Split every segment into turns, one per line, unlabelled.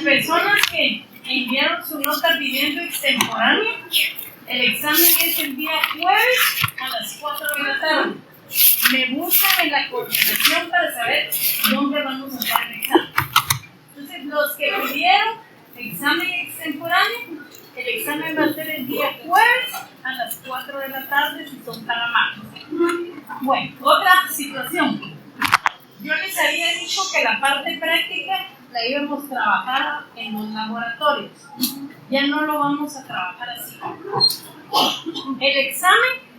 personas que enviaron su nota pidiendo extemporánea, el examen es el día jueves a las 4 de la tarde. Me buscan en la coordinación para saber dónde vamos a hacer el examen. Entonces, los que pidieron examen extemporáneo, el examen va a ser el día jueves a las 4 de la tarde si son tan amables. Bueno, otra situación. Yo les había dicho que la parte práctica la íbamos a trabajar en los laboratorios. Ya no lo vamos a trabajar así. El examen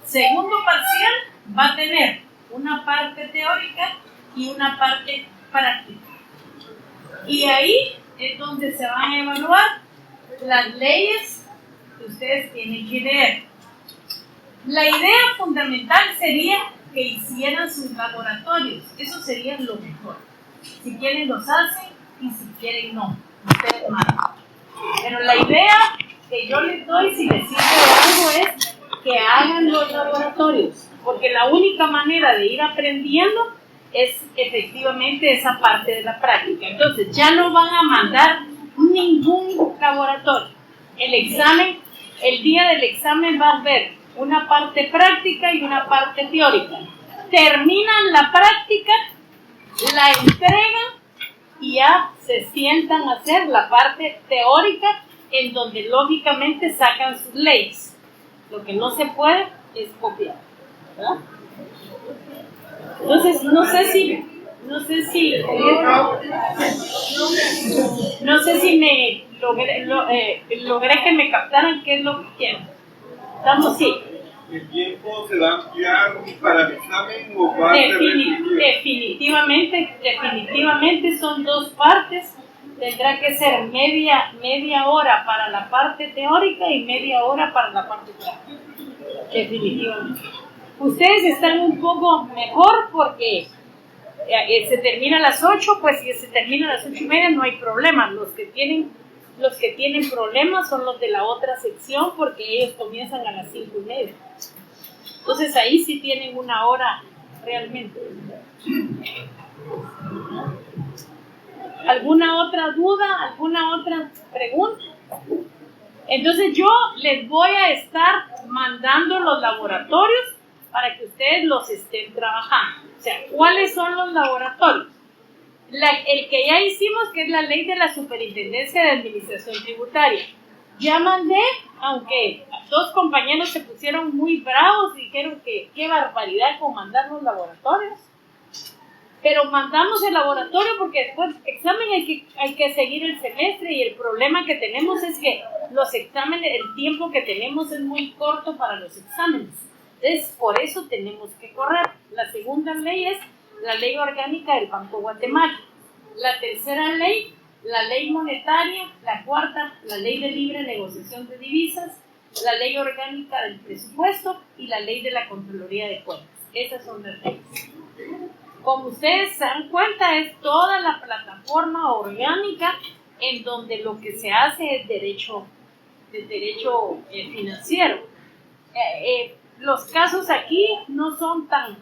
segundo parcial va a tener una parte teórica y una parte práctica. Y ahí es donde se van a evaluar las leyes que ustedes tienen que leer. La idea fundamental sería que hicieran sus laboratorios. Eso sería lo mejor. Si quieren los hacen y si quieren no. Ustedes mandan. Pero la idea que yo les doy, si les sirve de algo, es que hagan los laboratorios. Porque la única manera de ir aprendiendo es efectivamente esa parte de la práctica. Entonces ya no van a mandar ningún laboratorio. El examen, el día del examen va a haber una parte práctica y una parte teórica. Terminan la práctica, la entregan y ya se sientan a hacer la parte teórica, en donde lógicamente sacan sus leyes. Lo que no se puede es copiar, ¿verdad? Entonces no sé si me logré que me captaran qué es lo que quieren. Estamos sí.
¿El tiempo se va a ampliar para el examen o va a ser
definitivamente son dos partes. Tendrá que ser media hora para la parte teórica y media hora para la parte práctica. Definitivamente. Ustedes están un poco mejor porque se termina a las 8, pues si se termina a las 8:30 no hay problema. Los que tienen problemas son los de la otra sección porque ellos comienzan a las 5:30. Entonces ahí sí tienen una hora realmente. ¿Alguna otra duda? ¿Alguna otra pregunta? Entonces yo les voy a estar mandando los laboratorios para que ustedes los estén trabajando. O sea, ¿cuáles son los laboratorios? El que ya hicimos, que es la ley de la Superintendencia de Administración Tributaria. Ya mandé, aunque dos compañeros se pusieron muy bravos y dijeron que qué barbaridad con mandar los laboratorios. Pero mandamos el laboratorio porque después del examen hay que seguir el semestre y el problema que tenemos es que los exámenes, el tiempo que tenemos es muy corto para los exámenes. Entonces, por eso tenemos que correr. La segunda ley es la ley orgánica del Banco de Guatemala. La tercera ley, la ley monetaria. La cuarta, la ley de libre negociación de divisas. La ley orgánica del presupuesto y la ley de la Contraloría de Cuentas. Esas son las leyes. Como ustedes se dan cuenta, es toda la plataforma orgánica en donde lo que se hace es derecho financiero. Los casos aquí no son tan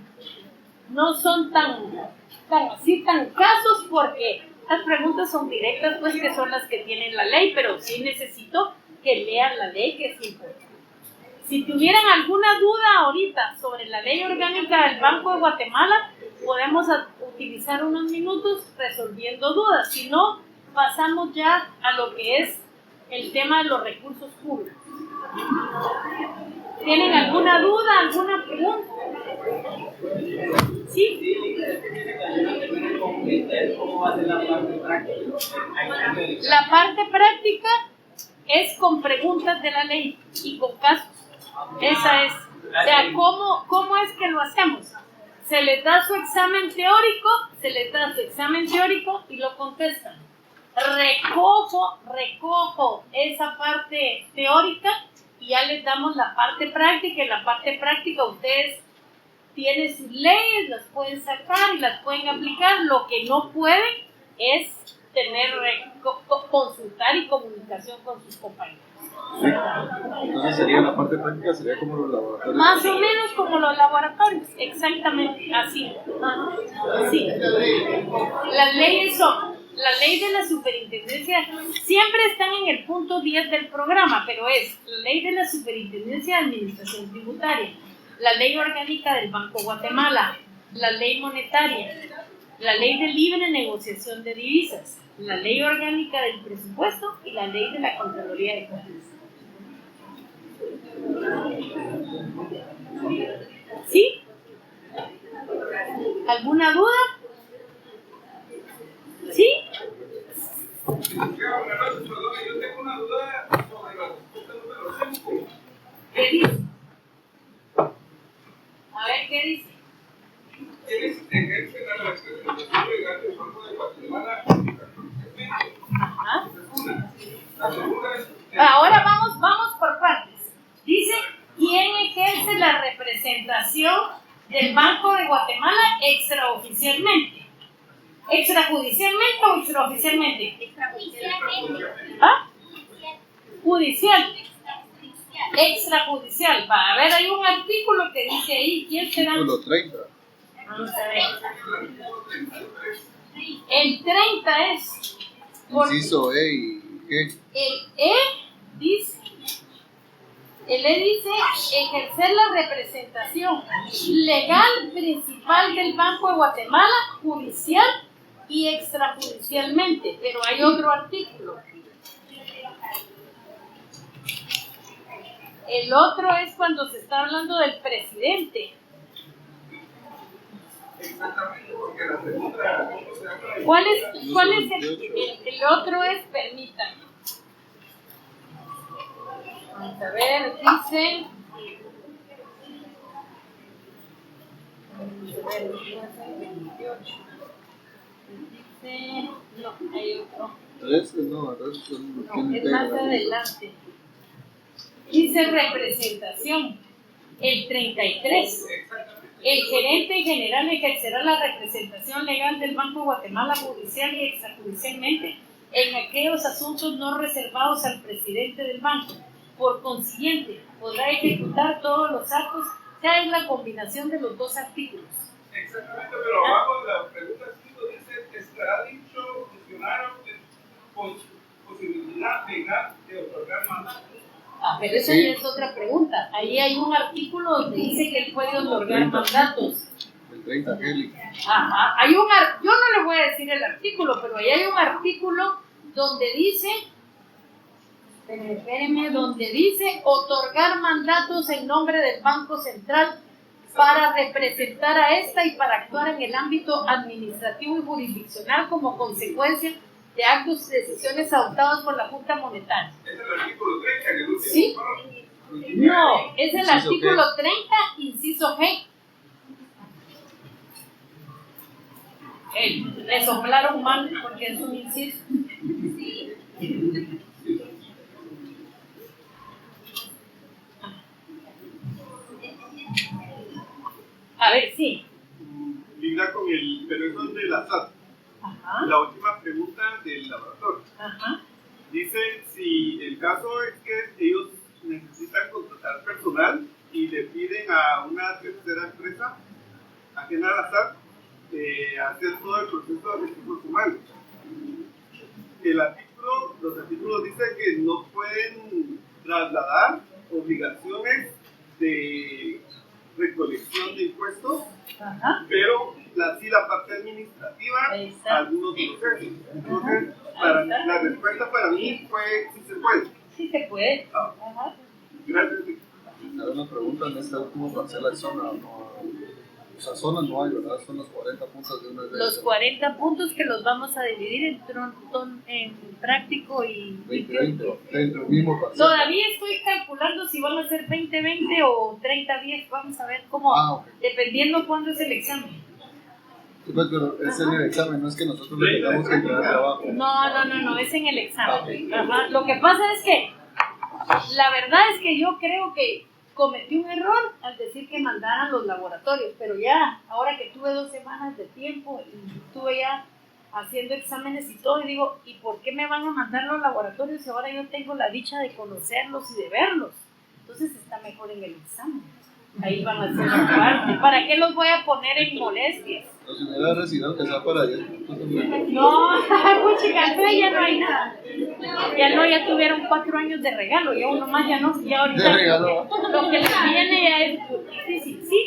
casos porque las preguntas son directas, pues que son las que tienen la ley, pero sí necesito que lean la ley, que es importante. Si tuvieran alguna duda ahorita sobre la ley orgánica del Banco de Guatemala, podemos utilizar unos minutos resolviendo dudas. Si no, pasamos ya a lo que es el tema de los recursos públicos. ¿Tienen alguna duda, alguna pregunta? ¿Sí?
¿Cómo va a ser la parte práctica?
La parte práctica es con preguntas de la ley y con casos. Esa es. O sea, ¿cómo es que lo hacemos? Se les da su examen teórico, y lo contestan. Recojo esa parte teórica y ya les damos la parte práctica. En la parte práctica ustedes tienen sus leyes, las pueden sacar y las pueden aplicar. Lo que no pueden es consultar y comunicación con sus compañeros.
Sí. Entonces sería la parte práctica, sería como los laboratorios.
Más o menos como los laboratorios, exactamente así. Sí. Las leyes son La ley de la superintendencia siempre están en el punto 10 del programa, pero es la ley de la superintendencia de administración tributaria, la ley orgánica del Banco Guatemala, la ley monetaria, la ley de libre negociación de divisas, la ley orgánica del presupuesto y la ley de la Contraloría de Cuentas. ¿Sí? ¿Alguna duda? ¿Sí?
Yo tengo una duda sobre la respuesta número 5.
¿Qué dice? A ver, ¿qué dice?
¿Quiénes ejercen la representación legal del Banco de Guatemala?
Ajá.
La segunda es...
Ahora vamos por partes. Dice, ¿quién ejerce la representación del Banco de Guatemala extraoficialmente? ¿Extrajudicialmente o extraoficialmente?
Extrajudicialmente.
¿Ah? Judicial. Extrajudicial. Va a ver, hay un artículo que dice ahí, ¿quién será?
Artículo 30.
Vamos a ver. El 30 es.
Inciso E y G.
El E dice ejercer la representación legal principal del Banco de Guatemala, judicial y extrajudicialmente, pero hay otro artículo. El otro es cuando se está hablando del presidente.
Exactamente, porque la segunda...
¿Cuál es el otro? Es, permítanme. Vamos a ver, dice. Dice. No, hay otro.
No,
Es más adelante. Dice representación. El 33. El gerente general ejercerá la representación legal del Banco de Guatemala judicial y extrajudicialmente en aquellos asuntos no reservados al presidente del banco. Por consiguiente, podrá ejecutar todos los actos, ya es la combinación de los dos artículos.
Exactamente, pero abajo de la pregunta 5 dice, estará dicho funcionario con posibilidad legal de otorgar mandato.
Pero esa ya es otra pregunta. Ahí hay un artículo donde dice que él puede otorgar mandatos.
El 30, Kelly.
Ajá. Yo no le voy a decir el artículo, pero ahí hay un artículo donde dice, espérenme, donde dice otorgar mandatos en nombre del Banco Central para representar a esta y para actuar en el ámbito administrativo y jurisdiccional como consecuencia de actos y decisiones adoptados por la Junta Monetaria.
Es el artículo 30, que el último.
¿Sí? No, es el
Inciso
artículo
G.
30, inciso G. Le soplaron mal porque es un inciso. A ver, sí.
Linda con el, pero eso es de la SAT.
Ajá.
La última pregunta del laboratorio.
Ajá.
Dice si el caso es que ellos necesitan contratar personal y le piden a una tercera empresa ajena a la SAT hacer todo el proceso de recursos humanos. Los artículos dicen que no pueden trasladar obligaciones de recolección de impuestos,
Ajá.
pero sí la parte administrativa,
Exacto.
algunos procesos. Entonces, la respuesta para mí fue sí se puede.
Sí se puede.
Ah.
Ajá.
Gracias.
Hago una pregunta en esta última parcela de zona. No, o sea, zona no hay, ¿verdad? Son los 40 puntos de una vez.
Los 40 puntos que los vamos a dividir en práctico y
20-20, dentro del mismo parcela.
todavía estoy calculando si van a ser 20-20 o 30-10. Vamos a ver cómo,
Ok.
dependiendo cuándo es el examen.
Sí, pues, pero es en el examen, no es que nosotros le tengamos que entregar trabajo.
No, es en el examen.
Ah,
Ajá. Lo que pasa es que, la verdad es que yo creo que cometí un error al decir que mandaran los laboratorios, pero ya, ahora que tuve 2 semanas de tiempo y estuve ya haciendo exámenes y todo, y digo, ¿y por qué me van a mandar los laboratorios si ahora yo tengo la dicha de conocerlos y de verlos? Entonces está mejor en el examen. Ahí van a hacer una parte. ¿Para qué los voy a poner en molestias?
Pero si me da residual que sea para allá.
No, puchica, ya no hay nada. Ya tuvieron 4 años de regalo, ya uno más ya no, ya ahorita
De regalo.
lo que les viene ya es difícil, ¿sí?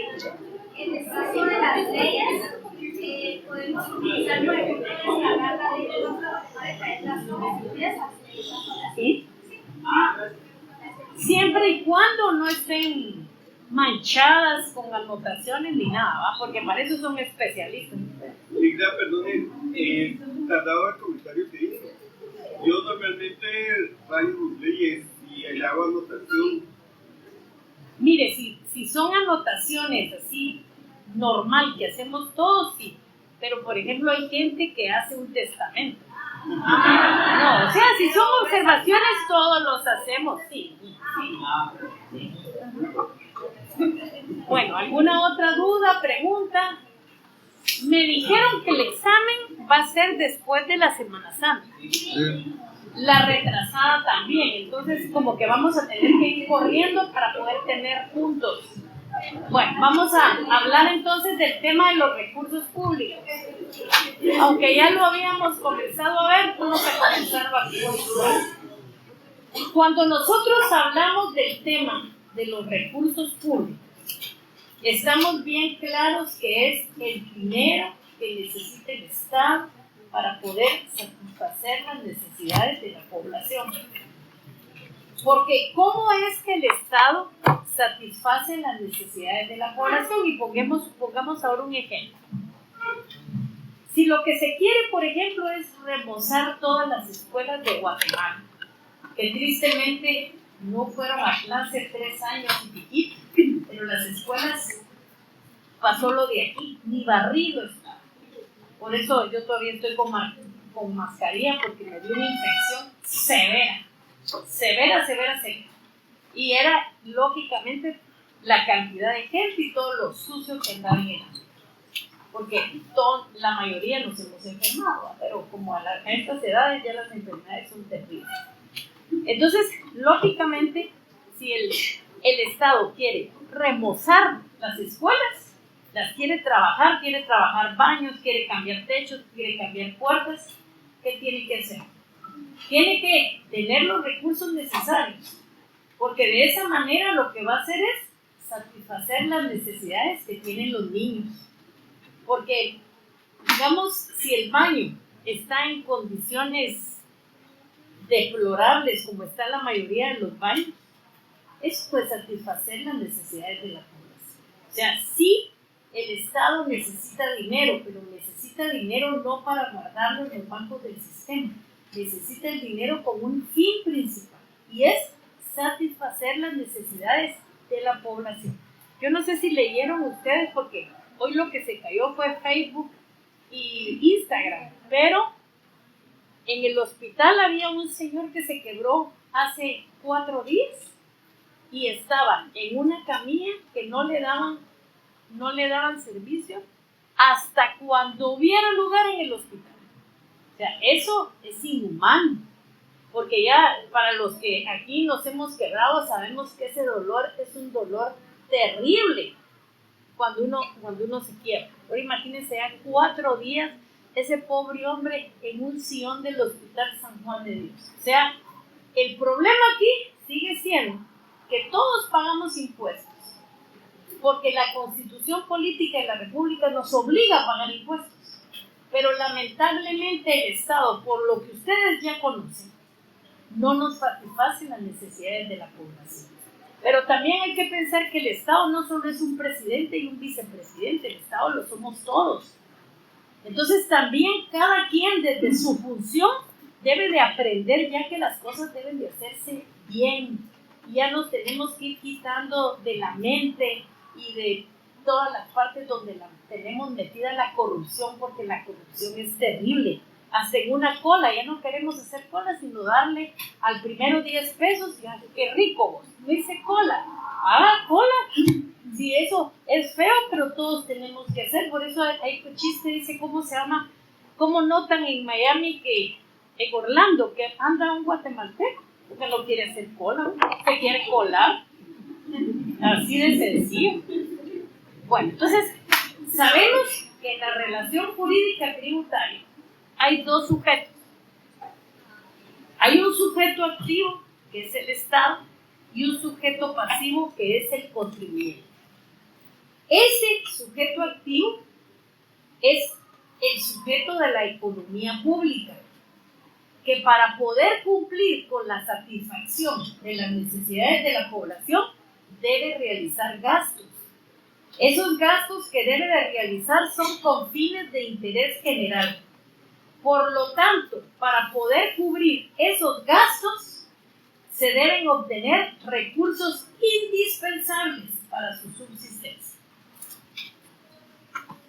En el caso de las leyes, podemos utilizar, por ejemplo, la carta de los trabajadores para las nuevas empresas.
¿Sí? Siempre y cuando no estén manchadas con anotaciones ni nada, ¿va? Porque para eso son especialistas.
Ligda, perdone, tratado el comentario que hizo. Yo normalmente rayo mis leyes y le hago anotación.
Mire, si son anotaciones así, normal, que hacemos todos, sí. Pero, por ejemplo, hay gente que hace un testamento. No, o sea, si son observaciones, todos los hacemos, sí. Sí. Bueno, ¿alguna otra duda, pregunta? Me dijeron que el examen va a ser después de la Semana Santa.
Sí.
La retrasada también, entonces como que vamos a tener que ir corriendo para poder tener puntos. Bueno, vamos a hablar entonces del tema de los recursos públicos. Aunque ya lo habíamos comenzado a ver, vamos a comenzarlo aquí. Cuando nosotros hablamos del tema de los recursos públicos, estamos bien claros que es el dinero que necesita el Estado para poder satisfacer las necesidades de la población. Porque ¿cómo es que el Estado satisface las necesidades de la población? Y pongamos ahora un ejemplo. Si lo que se quiere, por ejemplo, es remozar todas las escuelas de Guatemala, que tristemente no fueron a clase 3 años y piquito, pero las escuelas pasó lo de aquí, ni barrido está. Por eso yo todavía estoy con mascarilla porque me dio una infección severa. Y era, lógicamente, la cantidad de gente y todo lo sucio que andaban en porque la mayoría nos hemos enfermado, pero como a estas edades ya las enfermedades son terribles. Entonces, lógicamente, si el Estado quiere remozar las escuelas, las quiere trabajar baños, quiere cambiar techos, quiere cambiar puertas, ¿qué tiene que hacer? Tiene que tener los recursos necesarios, porque de esa manera lo que va a hacer es satisfacer las necesidades que tienen los niños. Porque, digamos, si el baño está en condiciones deplorables, como está la mayoría de los baños, eso puede satisfacer las necesidades de la población. O sea, sí, el Estado necesita dinero, pero necesita dinero no para guardarlo en los bancos del sistema. Necesita el dinero con un fin principal, y es satisfacer las necesidades de la población. Yo no sé si leyeron ustedes, porque hoy lo que se cayó fue Facebook y Instagram, pero en el hospital había un señor que se quebró hace 4 días y estaba en una camilla que no le daban servicio hasta cuando hubiera lugar en el hospital. O sea, eso es inhumano, porque ya para los que aquí nos hemos quebrado sabemos que ese dolor es un dolor terrible cuando uno se quiebra. Ahora imagínense ya 4 días ese pobre hombre en un sillón del Hospital San Juan de Dios. O sea, el problema aquí sigue siendo que todos pagamos impuestos, porque la Constitución Política de la República nos obliga a pagar impuestos. Pero lamentablemente el Estado, por lo que ustedes ya conocen, no nos satisface las necesidades de la población. Pero también hay que pensar que el Estado no solo es un presidente y un vicepresidente, el Estado lo somos todos. Entonces también cada quien desde su función debe de aprender ya que las cosas deben de hacerse bien. Ya nos tenemos que ir quitando de la mente y de todas las partes donde tenemos metida la corrupción, porque la corrupción es terrible. Hasta en una cola, ya no queremos hacer cola, sino darle al primero 10 pesos y qué rico vos, no hice cola, haga cola. Sí, eso es feo, pero todos tenemos que hacer. Por eso hay un chiste, dice, ¿cómo se llama? ¿Cómo notan en Miami que en Orlando que anda un guatemalteco? Porque no quiere hacer cola, se quiere colar. Así de sencillo. Bueno, entonces, sabemos que en la relación jurídica tributaria hay dos sujetos. Hay un sujeto activo, que es el Estado, y un sujeto pasivo, que es el contribuyente. Ese sujeto activo es el sujeto de la economía pública, que para poder cumplir con la satisfacción de las necesidades de la población debe realizar gastos. Esos gastos que debe de realizar son con fines de interés general. Por lo tanto, para poder cubrir esos gastos, se deben obtener recursos indispensables para su subsistencia.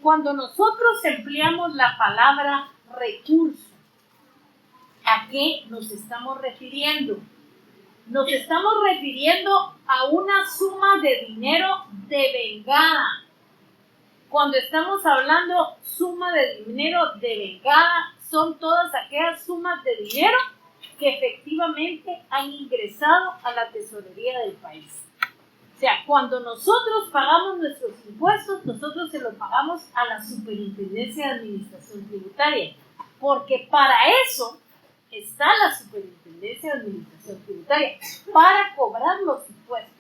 Cuando nosotros empleamos la palabra recurso, ¿a qué nos estamos refiriendo? Nos estamos refiriendo a una suma de dinero devengada. Cuando estamos hablando suma de dinero devengada, son todas aquellas sumas de dinero que efectivamente han ingresado a la tesorería del país. O sea, cuando nosotros pagamos nuestros impuestos, nosotros se los pagamos a la Superintendencia de Administración Tributaria, porque para eso está la Superintendencia de Administración Tributaria, para cobrar los impuestos.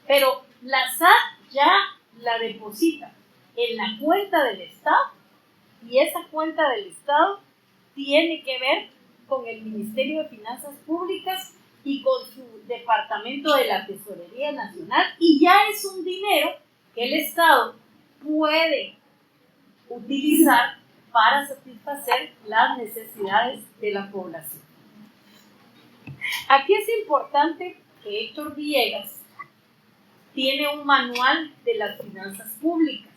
Pero la SAT ya la deposita en la cuenta del Estado, y esa cuenta del Estado tiene que ver con el Ministerio de Finanzas Públicas y con su Departamento de la Tesorería Nacional, y ya es un dinero que el Estado puede utilizar para satisfacer las necesidades de la población. Aquí es importante que Héctor Villegas tiene un manual de las finanzas públicas,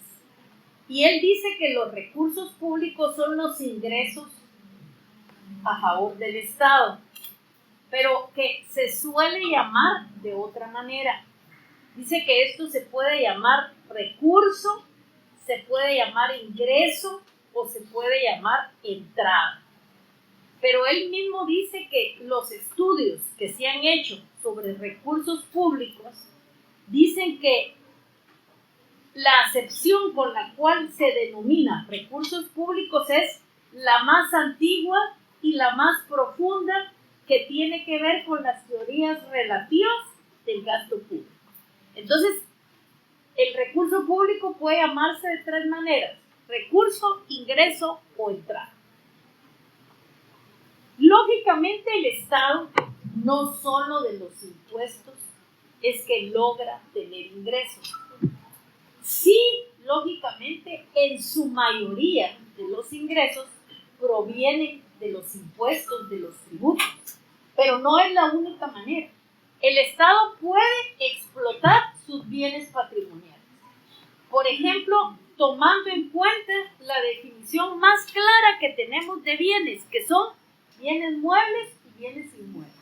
y él dice que los recursos públicos son los ingresos a favor del Estado, pero que se suele llamar de otra manera. Dice que esto se puede llamar recurso, se puede llamar ingreso o se puede llamar entrada. Pero él mismo dice que los estudios que se han hecho sobre recursos públicos dicen que la acepción con la cual se denomina recursos públicos es la más antigua y la más profunda, que tiene que ver con las teorías relativas del gasto público. Entonces, el recurso público puede llamarse de tres maneras: recurso, ingreso o entrada. Lógicamente, el Estado, no solo de los impuestos, es que logra tener ingresos. Sí, lógicamente, en su mayoría de los ingresos provienen de los impuestos, de los tributos, pero no es la única manera. El Estado puede explotar sus bienes patrimoniales. Por ejemplo, tomando en cuenta la definición más clara que tenemos de bienes, que son bienes muebles y bienes inmuebles.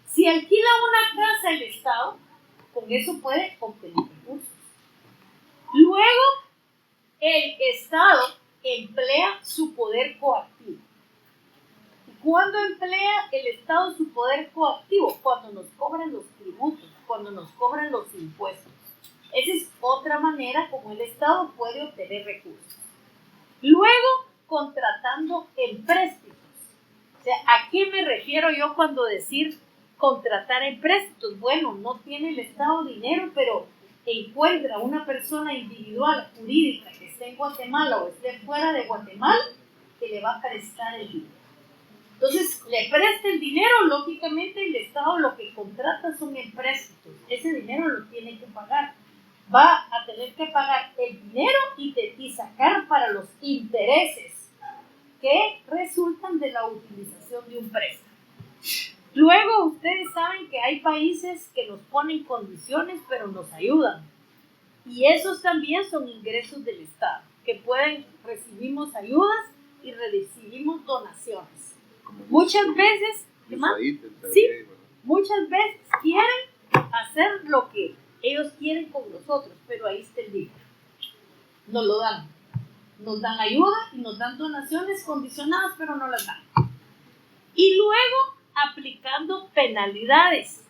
Si alquila una casa el Estado, con eso puede obtener recursos. Luego, el Estado emplea su poder coactivo. ¿Cuándo emplea el Estado su poder coactivo? Cuando nos cobran los tributos, cuando nos cobran los impuestos. Esa es otra manera como el Estado puede obtener recursos. Luego, contratando empréstitos. O sea, ¿a qué me refiero yo cuando decir contratar empréstitos? Bueno, no tiene el Estado dinero, pero encuentra una persona individual, jurídica, que esté en Guatemala o esté fuera de Guatemala, que le va a prestar el dinero. Entonces, le presta el dinero, lógicamente el Estado lo que contrata son empréstitos. Ese dinero lo tiene que pagar. Va a tener que pagar el dinero y sacar para los intereses que resultan de la utilización de un préstamo. Luego, ustedes saben que hay países que nos ponen condiciones, pero nos ayudan. Y esos también son ingresos del Estado, que recibimos ayudas y recibimos donaciones. Muchas veces, muchas veces quieren hacer lo que ellos quieren con nosotros, pero ahí está el dinero. Nos lo dan. Nos dan ayuda y nos dan donaciones condicionadas, pero no las dan. Y luego, aplicando penalidades.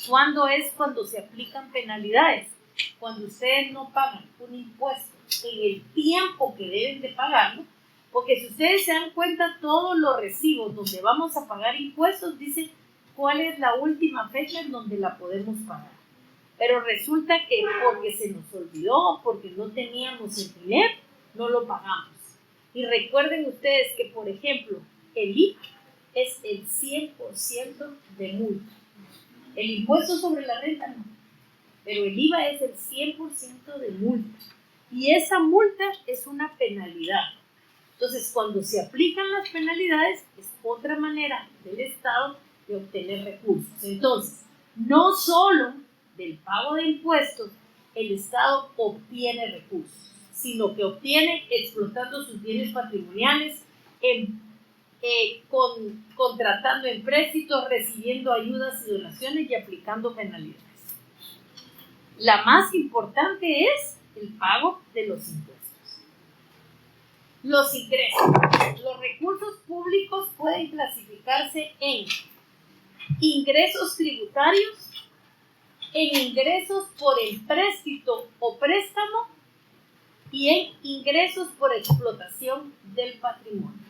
¿Cuándo es cuando se aplican penalidades? Cuando ustedes no pagan un impuesto en el tiempo que deben de pagarlo, porque si ustedes se dan cuenta, todos los recibos donde vamos a pagar impuestos dicen cuál es la última fecha en donde la podemos pagar. Pero resulta que porque se nos olvidó, porque no teníamos el dinero, no lo pagamos. Y recuerden ustedes que, por ejemplo, el IVA es el 100% de multa. El impuesto sobre la renta no, pero el IVA es el 100% de multa. Y esa multa es una penalidad. Entonces, cuando se aplican las penalidades, es otra manera del Estado de obtener recursos. Entonces, no solo del pago de impuestos el Estado obtiene recursos, sino que obtiene explotando sus bienes patrimoniales, contratando empréstitos, recibiendo ayudas y donaciones y aplicando penalidades. La más importante es el pago de los impuestos. Los ingresos. Los recursos públicos pueden clasificarse en ingresos tributarios, en ingresos por empréstito o préstamo y en ingresos por explotación del patrimonio.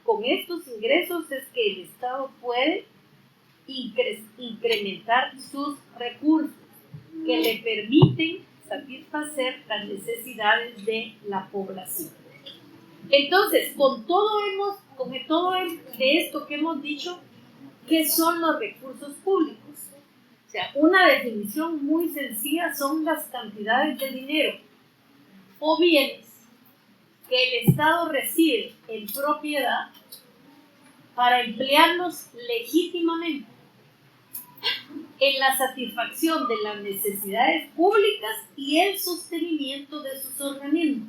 Con estos ingresos es que el Estado puede incrementar sus recursos que le permiten satisfacer las necesidades de la población. Entonces, con todo de esto que hemos dicho, ¿qué son los recursos públicos? O sea, una definición muy sencilla son las cantidades de dinero o bienes que el Estado recibe en propiedad para emplearlos legítimamente en la satisfacción de las necesidades públicas y el sostenimiento de sus organismos.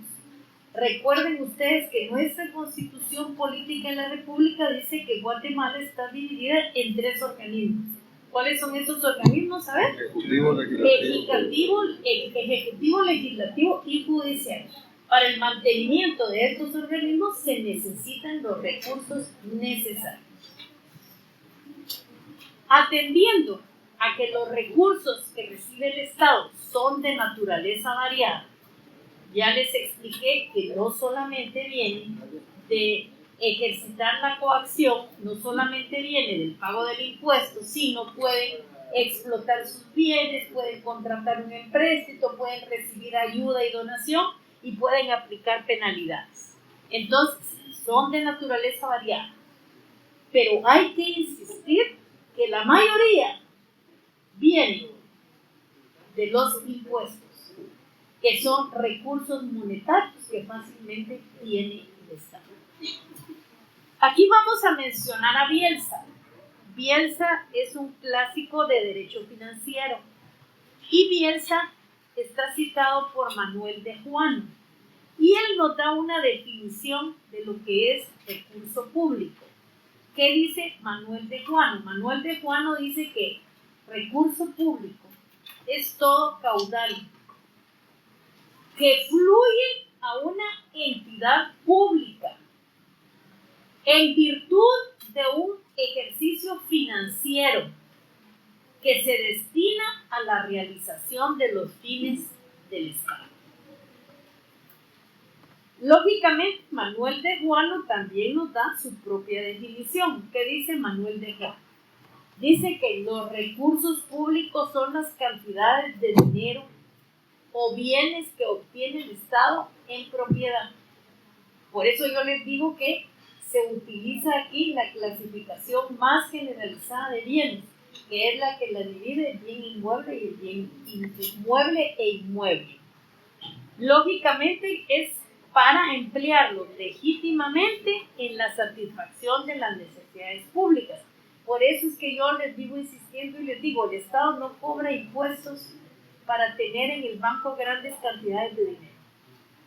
Recuerden ustedes que nuestra Constitución Política de la República dice que Guatemala está dividida en 3 organismos. ¿Cuáles son esos organismos? A ver. Ejecutivo, legislativo y judicial. Para el mantenimiento de estos organismos se necesitan los recursos necesarios. Atendiendo a que los recursos que recibe el Estado son de naturaleza variada, ya les expliqué que no solamente vienen de ejercitar la coacción, no solamente viene del pago del impuesto, sino pueden explotar sus bienes, pueden contratar un empréstito, pueden recibir ayuda y donación y pueden aplicar penalidades. Entonces, son de naturaleza variada. Pero hay que insistir que la mayoría vienen de los impuestos, que son recursos monetarios que fácilmente tiene el Estado. Aquí vamos a mencionar a Bielsa. Bielsa es un clásico de derecho financiero y Bielsa está citado por Manuel de Juano y él nos da una definición de lo que es recurso público. ¿Qué dice Manuel de Juano? Manuel de Juano dice que recurso público es todo caudal que fluye a una entidad pública en virtud de un ejercicio financiero que se destina a la realización de los fines del Estado. Lógicamente, Manuel de Juano también nos da su propia definición. ¿Qué dice Manuel de Juano? Dice que los recursos públicos son las cantidades de dinero o bienes que obtiene el Estado en propiedad. Por eso yo les digo que se utiliza aquí la clasificación más generalizada de bienes, que es la que la divide el bien inmueble y el bien inmueble e inmueble. Lógicamente es para emplearlo legítimamente en la satisfacción de las necesidades públicas. Por eso es que yo les vivo insistiendo y les digo, el Estado no cobra impuestos para tener en el banco grandes cantidades de dinero.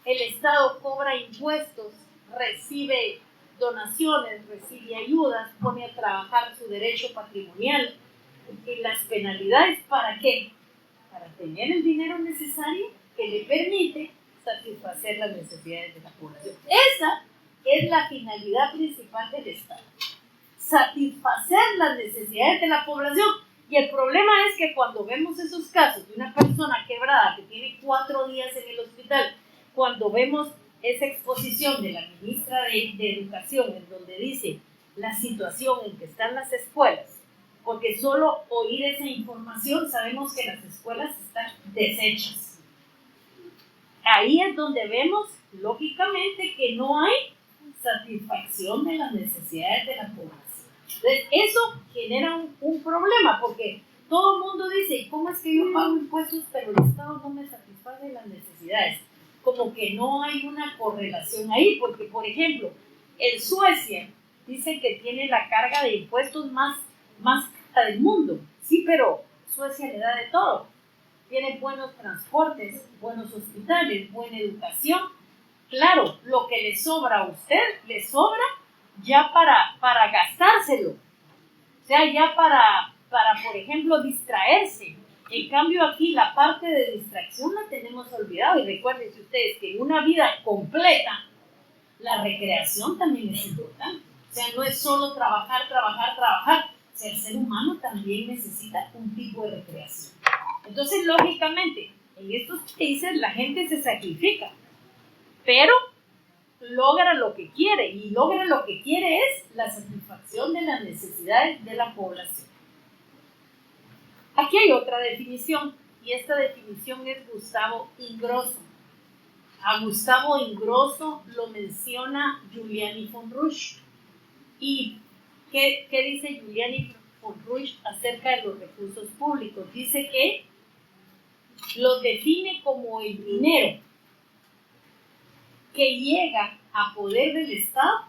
El Estado cobra impuestos, recibe donaciones, recibe ayudas, pone a trabajar su derecho patrimonial. Y las penalidades, ¿para qué? Para tener el dinero necesario que le permite satisfacer las necesidades de la población. Esa es la finalidad principal del Estado. Satisfacer las necesidades de la población, Y el problema es que cuando vemos esos casos de una persona quebrada que tiene 4 días en el hospital, cuando vemos esa exposición de la ministra de Educación en donde dice la situación en que están las escuelas, porque solo oír esa información sabemos que las escuelas están deshechas. Ahí es donde vemos, lógicamente, que no hay satisfacción de las necesidades de la población. Entonces, eso genera un problema, porque todo el mundo dice, ¿cómo es que yo pago impuestos pero el Estado no me satisface las necesidades? Como que no hay una correlación ahí, porque, por ejemplo, en Suecia dice que tiene la carga de impuestos más alta del mundo. Sí, pero Suecia le da de todo. Tiene buenos transportes, buenos hospitales, buena educación. Claro, lo que le sobra a usted, le sobra ya para gastárselo. O sea, ya para, por ejemplo, distraerse. En cambio, aquí la parte de distracción la tenemos olvidado. Y recuérdense ustedes que en una vida completa, la recreación también es importante. O sea, no es solo trabajar. O sea, el ser humano también necesita un tipo de recreación. Entonces, lógicamente, en estos países la gente se sacrifica, pero logra lo que quiere, y logra lo que quiere es la satisfacción de las necesidades de la población. Aquí hay otra definición, y esta definición es Gustavo Ingrosso. A Gustavo Ingrosso lo menciona Giuliani von Rusch. ¿Y qué dice Giuliani von Rusch acerca de los recursos públicos? Dice que los define como el dinero que llega a poder del Estado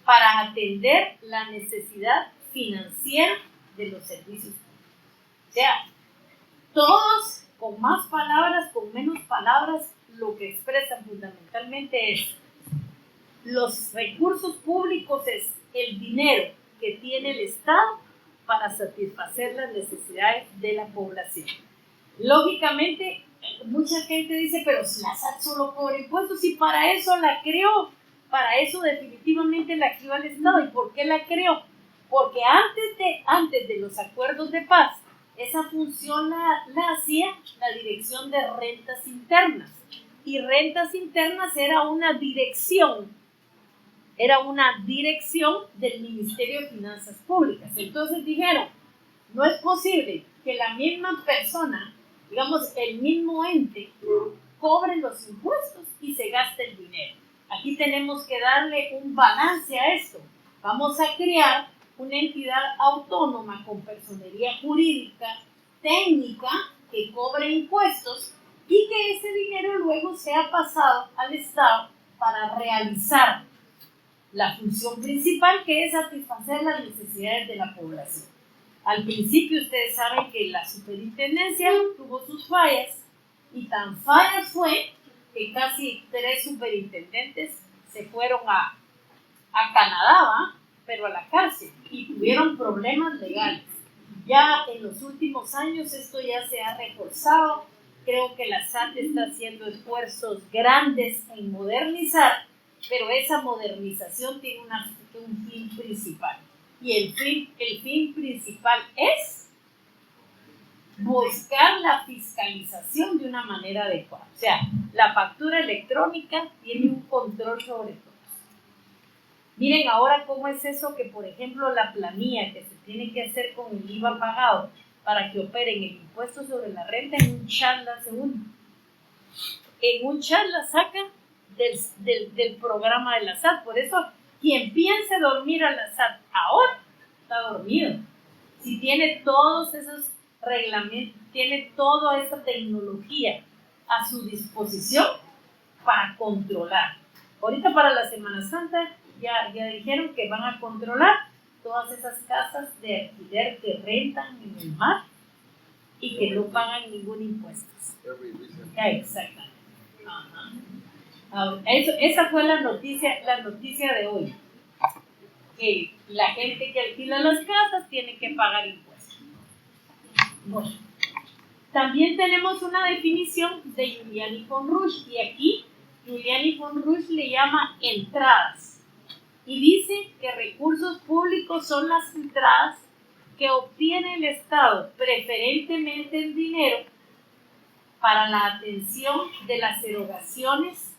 para atender la necesidad financiera de los servicios públicos. O sea, todos, con más palabras, con menos palabras, lo que expresan fundamentalmente es: los recursos públicos es el dinero que tiene el Estado para satisfacer las necesidades de la población. Lógicamente, mucha gente dice, pero si la SAT solo cobra impuestos, y para eso la creó, para eso definitivamente la creó el Estado. ¿Y por qué la creó? Porque antes de los acuerdos de paz, esa función la hacía la Dirección de Rentas Internas. Y Rentas Internas era una dirección del Ministerio de Finanzas Públicas. Entonces dijeron, no es posible que la misma persona, digamos, el mismo ente, cobre los impuestos y se gaste el dinero. Aquí tenemos que darle un balance a esto. Vamos a crear una entidad autónoma con personería jurídica, técnica, que cobre impuestos y que ese dinero luego sea pasado al Estado para realizar la función principal, que es satisfacer las necesidades de la población. Al principio ustedes saben que la superintendencia tuvo sus fallas, y tan fallas fue que casi 3 superintendentes se fueron a Canadá, ¿va? Pero a la cárcel, y tuvieron problemas legales. Ya en los últimos años esto ya se ha reforzado. Creo que la SAT está haciendo esfuerzos grandes en modernizar, pero esa modernización tiene un fin principal. Y el fin principal es buscar la fiscalización de una manera adecuada. O sea, la factura electrónica tiene un control sobre todo. Miren ahora cómo es eso que, por ejemplo, la planilla que se tiene que hacer con el IVA pagado para que operen el impuesto sobre la renta, en un chat la hace uno. En un chat la saca del programa de la SAT. Por eso, quien piense dormir a la SAT ahora, está dormido. Si tiene todos esos reglamentos, tiene toda esa tecnología a su disposición para controlar. Ahorita para la Semana Santa ya dijeron que van a controlar todas esas casas de alquiler que rentan en el mar y que no pagan ningún impuesto. Exactamente. Ajá. Esa fue la noticia de hoy. Que la gente que alquila las casas tiene que pagar impuestos. Bueno, también tenemos una definición de Giuliani von Rusch, y aquí Giuliani von Rusch le llama entradas, y dice que recursos públicos son las entradas que obtiene el Estado, preferentemente en dinero, para la atención de las erogaciones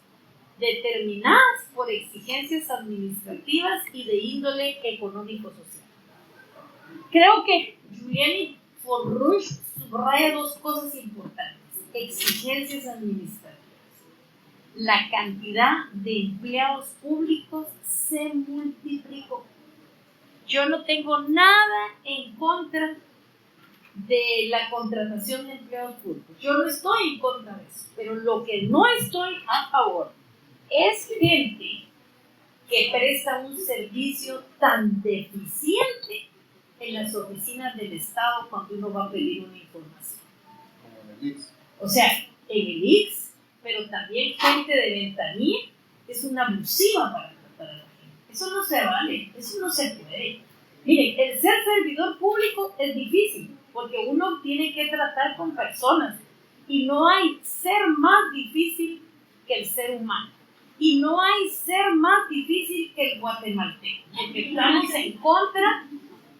determinadas por exigencias administrativas y de índole económico-social. Creo que Giuliani von Rush subraya dos cosas importantes: exigencias administrativas. La cantidad de empleados públicos se multiplicó. Yo no tengo nada en contra de la contratación de empleados públicos. Yo no estoy en contra de eso, pero lo que no estoy a favor es gente que presta un servicio tan deficiente en las oficinas del Estado cuando uno va a pedir una información.
Como en el IX.
O sea, en el IX, pero también gente de ventanilla es una abusiva para tratar a la gente. Eso no se vale, eso no se puede. Miren, el ser servidor público es difícil, porque uno tiene que tratar con personas y no hay ser más difícil que el ser humano. Y no hay ser más difícil que el guatemalteco, porque estamos en contra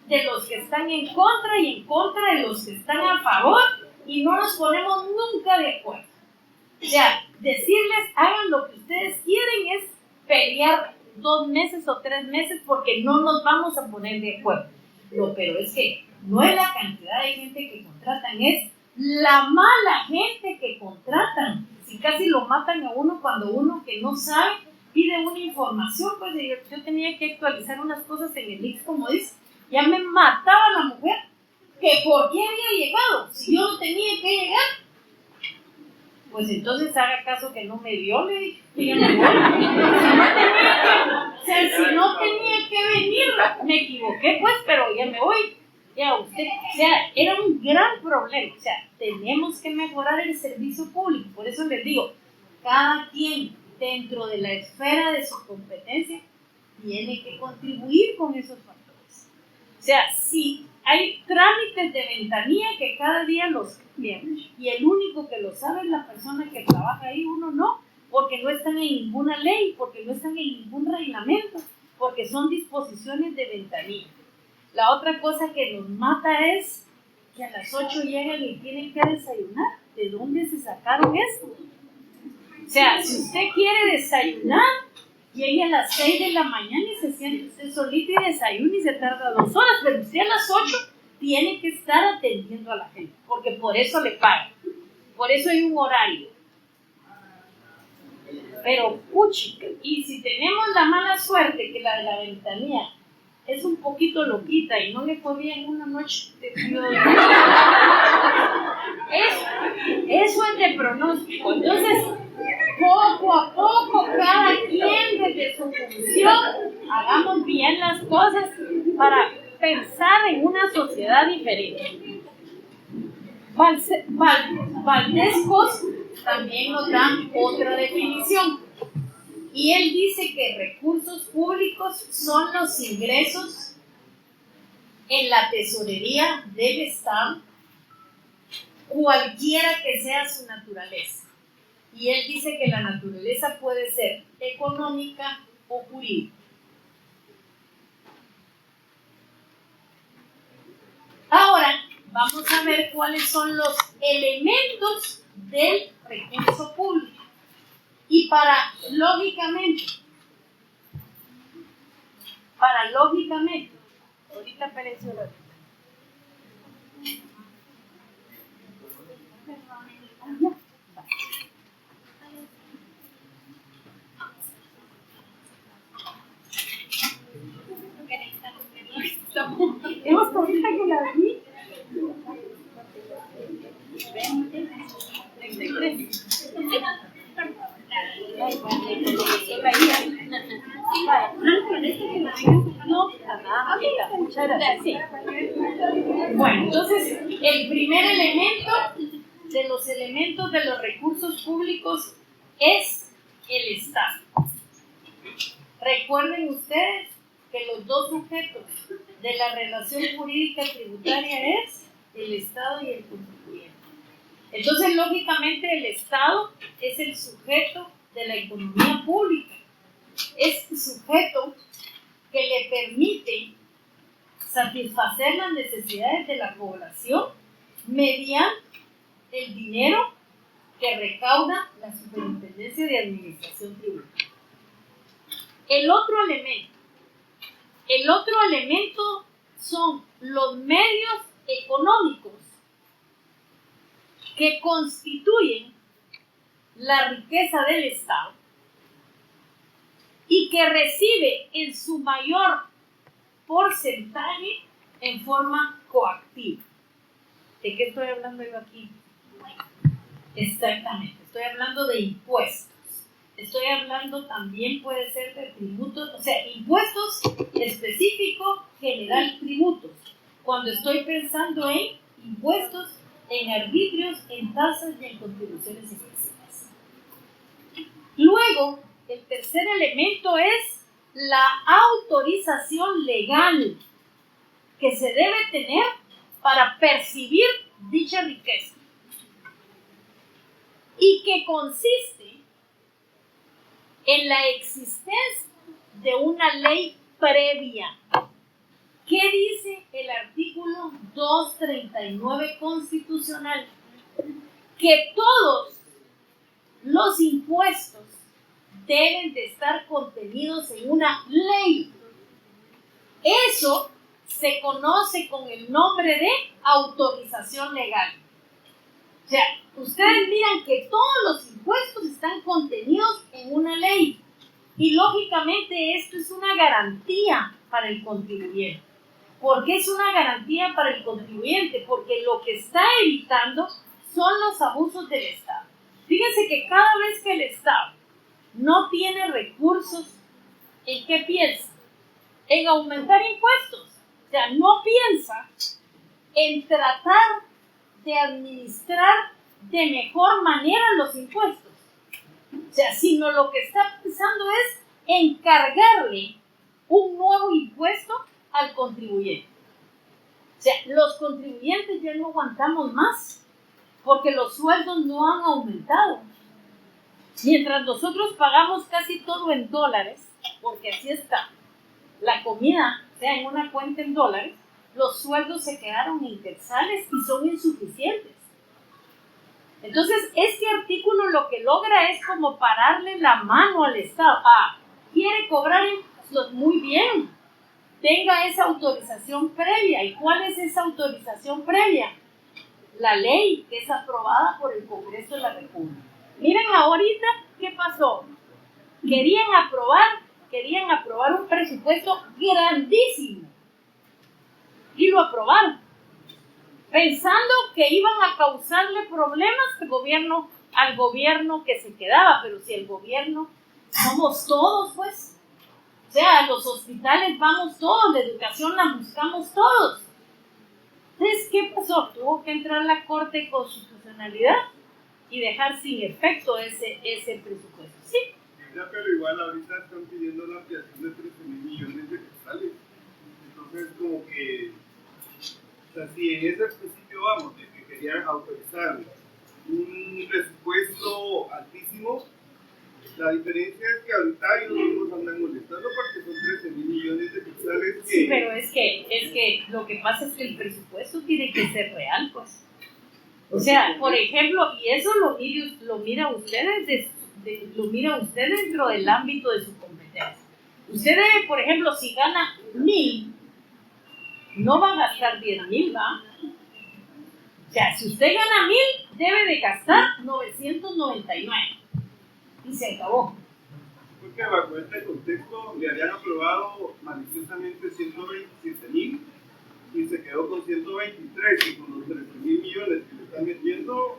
de los que están en contra y en contra de los que están a favor y no nos ponemos nunca de acuerdo. O sea, decirles hagan lo que ustedes quieren es pelear 2 meses o 3 meses porque no nos vamos a poner de acuerdo. Pero es que no es la cantidad de gente que contratan, es la mala gente que contratan. Si casi lo matan a uno cuando uno que no sabe pide una información, pues yo tenía que actualizar unas cosas en el IX, como dice, ya me mataba la mujer, que por qué había llegado, si yo no tenía que llegar. Pues entonces haga caso que no me vio, le dije, y ya me voy. Si no tenía que venir, me equivoqué, pues, pero ya me voy. Ya usted, o sea, era un gran problema. O sea, tenemos que mejorar el servicio público. Por eso les digo, cada quien dentro de la esfera de su competencia tiene que contribuir con esos factores. O sea, si hay trámites de ventanilla que cada día los cambian y el único que lo sabe es la persona que trabaja ahí, uno no, porque no están en ninguna ley, porque no están en ningún reglamento, porque son disposiciones de ventanilla. La otra cosa que nos mata es que a las 8 llegan y tienen que desayunar. ¿De dónde se sacaron esto? O sea, si usted quiere desayunar, llegue a las 6 de la mañana y se siente usted solito y desayuna y se tarda 2 horas, pero usted a las 8 tiene que estar atendiendo a la gente, porque por eso le pagan, por eso hay un horario. Pero, puchica, y si tenemos la mala suerte que la de la ventanilla es un poquito loquita y no le podía en una noche de frío. Eso es de pronóstico. Entonces, poco a poco, cada quien desde su función, hagamos bien las cosas para pensar en una sociedad diferente. Valdés Cos también nos da otra definición. Y él dice que recursos públicos son los ingresos en la tesorería del Estado, cualquiera que sea su naturaleza. Y él dice que la naturaleza puede ser económica o jurídica. Ahora vamos a ver cuáles son los elementos del recurso público. Y lógicamente, ahorita apareció la... Hemos ahorita que la vi. 33. Muchas gracias. Bueno, entonces el primer elemento de los elementos de los recursos públicos es el Estado. Recuerden ustedes que los dos sujetos de la relación jurídica tributaria es el Estado y el contribuyente. Entonces, lógicamente, el Estado es el sujeto de la economía pública. Es el sujeto que le permite satisfacer las necesidades de la población mediante el dinero que recauda la Superintendencia de Administración Tributaria. El otro elemento son los medios económicos que constituyen la riqueza del Estado y que recibe en su mayor porcentaje en forma coactiva. ¿De qué estoy hablando yo aquí? Exactamente, estoy hablando de impuestos. Estoy hablando también puede ser de tributos, o sea, impuestos específico, general, tributos. Cuando estoy pensando en impuestos, en arbitrios, en tasas y en contribuciones específicas. Luego, el tercer elemento es la autorización legal que se debe tener para percibir dicha riqueza y que consiste en la existencia de una ley previa. ¿Qué dice el artículo 239 constitucional? Que todos los impuestos deben de estar contenidos en una ley. Eso se conoce con el nombre de autorización legal. O sea, ustedes miran que todos los impuestos están contenidos en una ley. Y lógicamente esto es una garantía para el contribuyente. ¿Por qué es una garantía para el contribuyente? Porque lo que está evitando son los abusos del Estado. Fíjense que cada vez que el Estado no tiene recursos, ¿en qué piensa? En aumentar impuestos. O sea, no piensa en tratar de administrar de mejor manera los impuestos. O sea, sino lo que está pensando es encargarle un nuevo impuesto al contribuyente. O sea, los contribuyentes ya no aguantamos más porque los sueldos no han aumentado. Mientras nosotros pagamos casi todo en dólares, porque así está, la comida, o sea, en una cuenta en dólares, los sueldos se quedaron en quetzales y son insuficientes. Entonces, este artículo lo que logra es como pararle la mano al Estado. Quiere cobrar impuestos, muy bien, tenga esa autorización previa. ¿Y cuál es esa autorización previa? La ley que es aprobada por el Congreso de la República. Miren ahorita qué pasó. Querían aprobar un presupuesto grandísimo y lo aprobaron, pensando que iban a causarle problemas al gobierno que se quedaba. Pero si el gobierno somos todos, pues, o sea, a los hospitales vamos todos, la educación la buscamos todos. Entonces, ¿qué pasó? Tuvo que entrar la Corte de Constitucionalidad y dejar sin efecto ese presupuesto. Sí.
Ya, pero igual ahorita están pidiendo la ampliación de 13,000 millones de quetzales. Entonces, como que, o sea, si en ese principio vamos, de que querían autorizar un presupuesto altísimo, la diferencia es que ahorita ellos mismos andan molestando porque son 13,000 millones de quetzales que...
Sí, pero es que lo que pasa es que el presupuesto tiene que ser real, pues. O sea, por ejemplo, y eso lo mira usted dentro del ámbito de su competencia. Usted debe, por ejemplo, si gana 1,000, no va a gastar 10,000, ¿va? O sea, si usted gana 1,000, debe de gastar 999. Y se acabó.
Porque bajo este contexto le habían aprobado maliciosamente 127,000 y se quedó con 123, y con los 13,000 millones que le están metiendo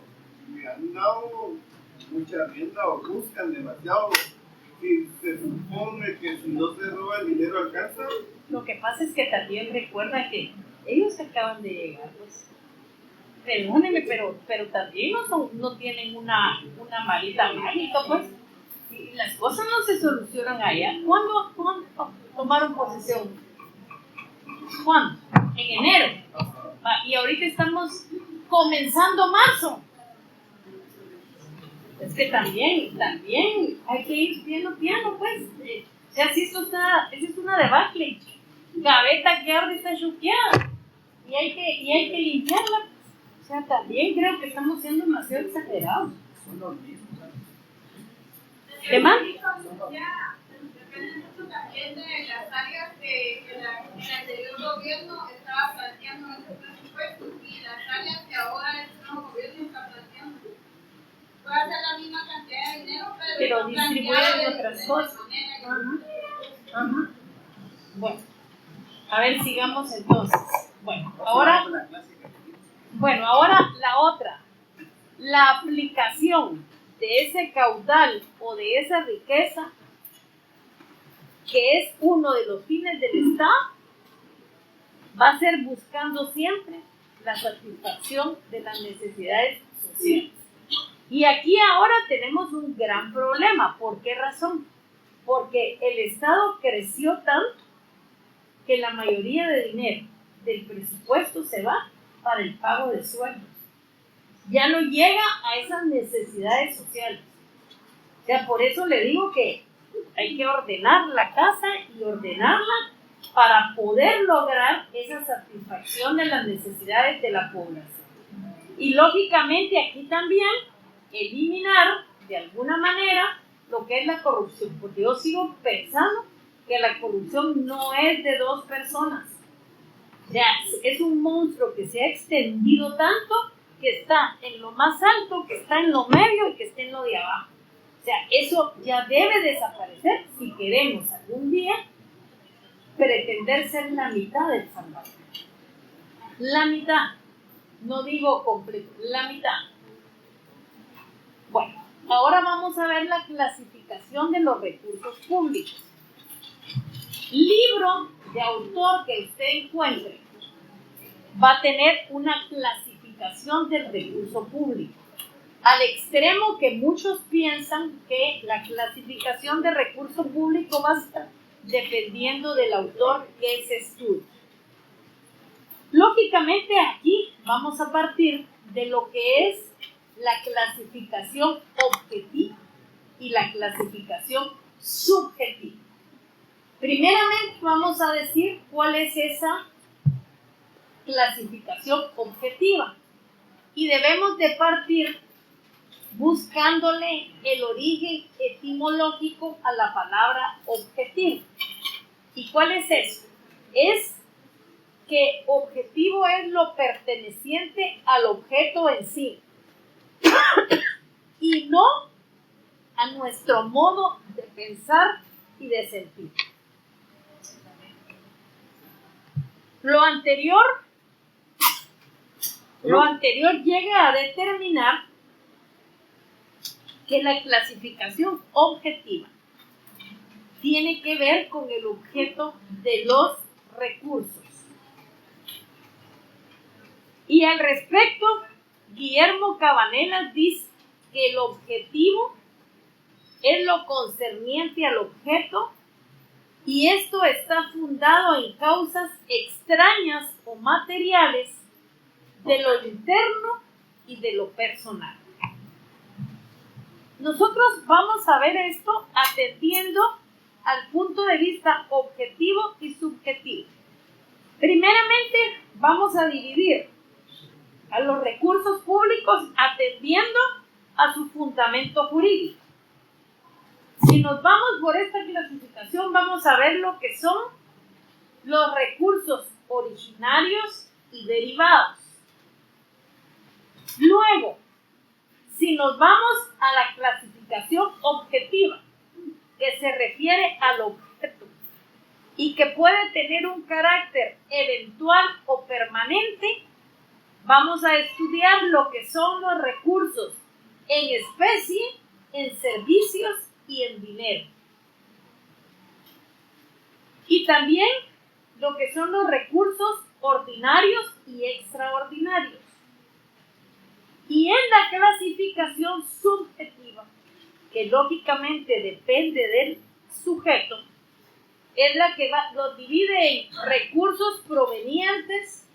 le han dado mucha rienda o buscan demasiado. Si se supone que si no se roba el dinero alcanza.
Lo que pasa es que también recuerda que ellos acaban de llegar, pues. Perdónenme, pero también no tienen una varita mágica, pues. Y las cosas no se solucionan allá. ¿Cuándo tomaron posesión? ¿Cuándo? En enero. Y ahorita estamos comenzando marzo. Es que también hay que ir piano, pues. O sea, si esto es una debacle. gaveta que abre está choqueada y hay que limpiarla. O sea, también creo que estamos siendo demasiado exagerados.
Son los mismos.
¿Qué más?
Ya, depende mucho también de las áreas que el anterior gobierno estaba planteando en ese presupuesto y las áreas que ahora el nuevo gobierno está planteando. Puede ser la misma cantidad de dinero,
Pero distribuyen otras cosas. Ajá. Bueno, a ver, sigamos entonces. Bueno, ahora la otra. La aplicación de ese caudal o de esa riqueza, que es uno de los fines del Estado, va a ser buscando siempre la satisfacción de las necesidades sociales. Y aquí ahora tenemos un gran problema. ¿Por qué razón? Porque el Estado creció tanto que la mayoría de dinero del presupuesto se va para el pago de sueldos. Ya no llega a esas necesidades sociales. O sea, por eso le digo que hay que ordenar la casa y ordenarla para poder lograr esa satisfacción de las necesidades de la población. Y lógicamente aquí también eliminar de alguna manera lo que es la corrupción, porque yo sigo pensando que la corrupción no es de dos personas. O sea, es un monstruo que se ha extendido tanto que está en lo más alto, que está en lo medio y que está en lo de abajo. O sea, eso ya debe desaparecer si queremos algún día pretender ser la mitad del Salvador. La mitad, no digo completo, la mitad. Bueno, ahora vamos a ver la clasificación de los recursos públicos. Libro de autor que usted encuentre va a tener una clasificación del recurso público, al extremo que muchos piensan que la clasificación de recurso público va a estar dependiendo del autor que se estudia. Lógicamente aquí vamos a partir de lo que es la clasificación objetiva y la clasificación subjetiva. Primeramente vamos a decir cuál es esa clasificación objetiva y debemos de partir buscándole el origen etimológico a la palabra objetivo. ¿Y cuál es eso? Es que objetivo es lo perteneciente al objeto en sí y no a nuestro modo de pensar y de sentir. Lo anterior llega a determinar que la clasificación objetiva tiene que ver con el objeto de los recursos. Y al respecto, Guillermo Cabanellas dice que el objetivo es lo concerniente al objeto y esto está fundado en causas extrañas o materiales de lo interno y de lo personal. Nosotros vamos a ver esto atendiendo al punto de vista objetivo y subjetivo. Primeramente, vamos a dividir a los recursos públicos atendiendo a su fundamento jurídico. Si nos vamos por esta clasificación, vamos a ver lo que son los recursos originarios y derivados. Luego, si nos vamos a la clasificación objetiva, que se refiere al objeto y que puede tener un carácter eventual o permanente, vamos a estudiar lo que son los recursos en especie, en servicios y en dinero. Y también lo que son los recursos ordinarios y extraordinarios. Y en la clasificación subjetiva, que lógicamente depende del sujeto, es la que los divide en recursos provenientes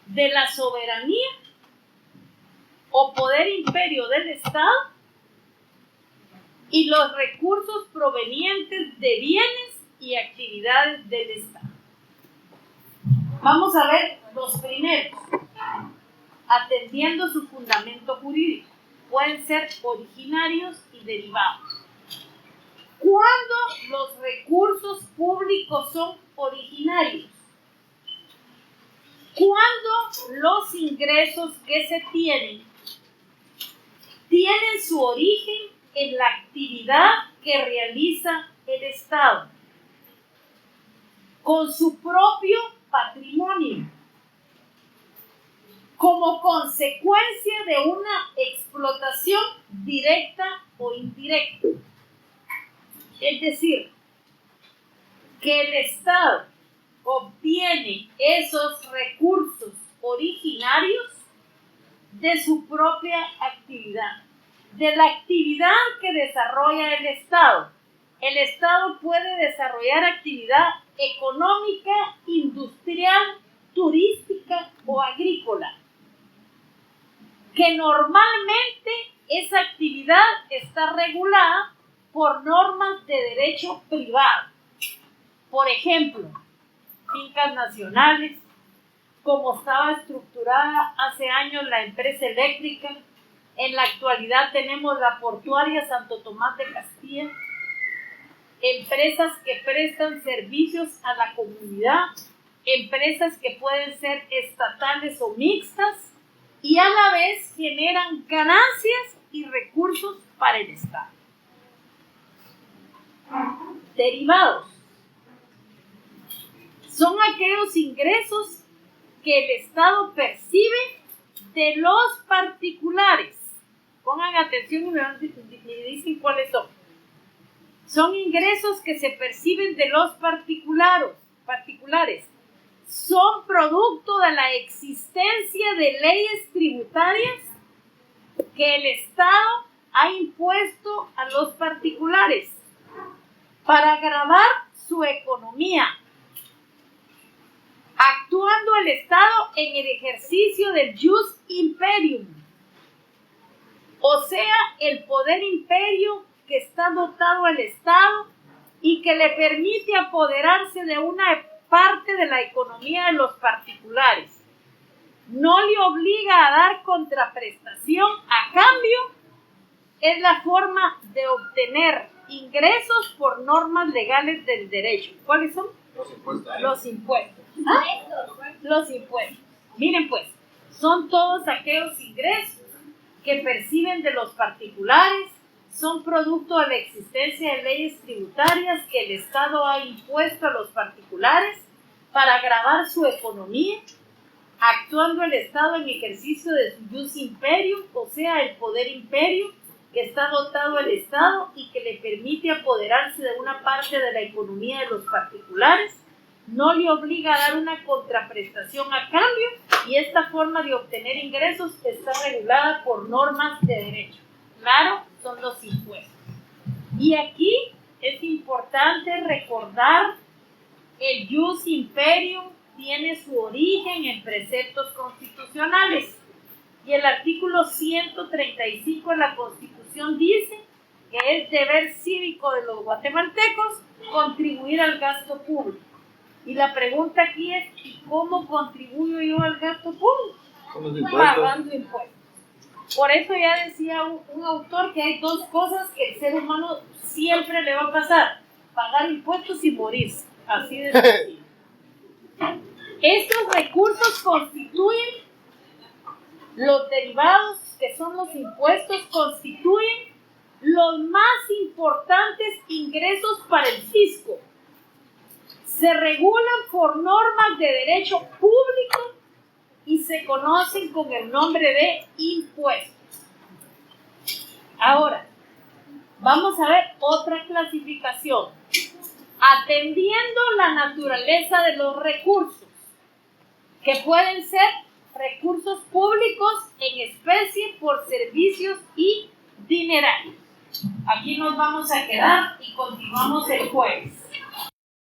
de la soberanía o poder imperio del Estado y los recursos provenientes de bienes y actividades del Estado. Vamos a ver los primeros, atendiendo su fundamento jurídico. Pueden ser originarios y derivados. ¿Cuándo los recursos públicos son originarios? Cuando los ingresos que se tienen su origen en la actividad que realiza el Estado, con su propio patrimonio, como consecuencia de una explotación directa o indirecta. Es decir, que el Estado obtiene esos recursos originarios de su propia actividad, de la actividad que desarrolla el Estado. El Estado puede desarrollar actividad económica, industrial, turística o agrícola, que normalmente esa actividad está regulada por normas de derecho privado. Por ejemplo, fincas nacionales, como estaba estructurada hace años la empresa eléctrica. En la actualidad tenemos la portuaria Santo Tomás de Castilla, empresas que prestan servicios a la comunidad, empresas que pueden ser estatales o mixtas y a la vez generan ganancias y recursos para el Estado. Derivados son aquellos ingresos que el Estado percibe de los particulares. Pongan atención y me dicen cuáles son. Son ingresos que se perciben de los particulares. Son producto de la existencia de leyes tributarias que el Estado ha impuesto a los particulares para gravar su economía, actuando el Estado en el ejercicio del jus imperium, o sea, el poder imperio que está dotado al Estado y que le permite apoderarse de una parte de la economía de los particulares. No le obliga a dar contraprestación a cambio. Es la forma de obtener ingresos por normas legales del derecho. ¿Cuáles son?
Los impuestos.
Los impuestos. Los impuestos. Miren pues, son todos aquellos ingresos que perciben de los particulares, son producto de la existencia de leyes tributarias que el Estado ha impuesto a los particulares para gravar su economía, actuando el Estado en ejercicio de su jus imperium, o sea, el poder imperio que está dotado al Estado y que le permite apoderarse de una parte de la economía de los particulares. No le obliga a dar una contraprestación a cambio y esta forma de obtener ingresos está regulada por normas de derecho. Claro, son los impuestos. Y aquí es importante recordar el jus imperium tiene su origen en preceptos constitucionales y el artículo 135 de la Constitución dice que es deber cívico de los guatemaltecos contribuir al gasto público. Y la pregunta aquí es, ¿y cómo contribuyo yo al gasto público?
Con los impuestos.
Pagando impuestos. Por eso ya decía un autor que hay dos cosas que el ser humano siempre le va a pasar: pagar impuestos y morirse. Así de sencillo. Estos recursos constituyen, los derivados, que son los impuestos, constituyen los más importantes ingresos para el fisco. Se regulan por normas de derecho público y se conocen con el nombre de impuestos. Ahora, vamos a ver otra clasificación. Atendiendo la naturaleza de los recursos, que pueden ser recursos públicos en especie por servicios y dinerarios. Aquí nos vamos a quedar y continuamos el jueves.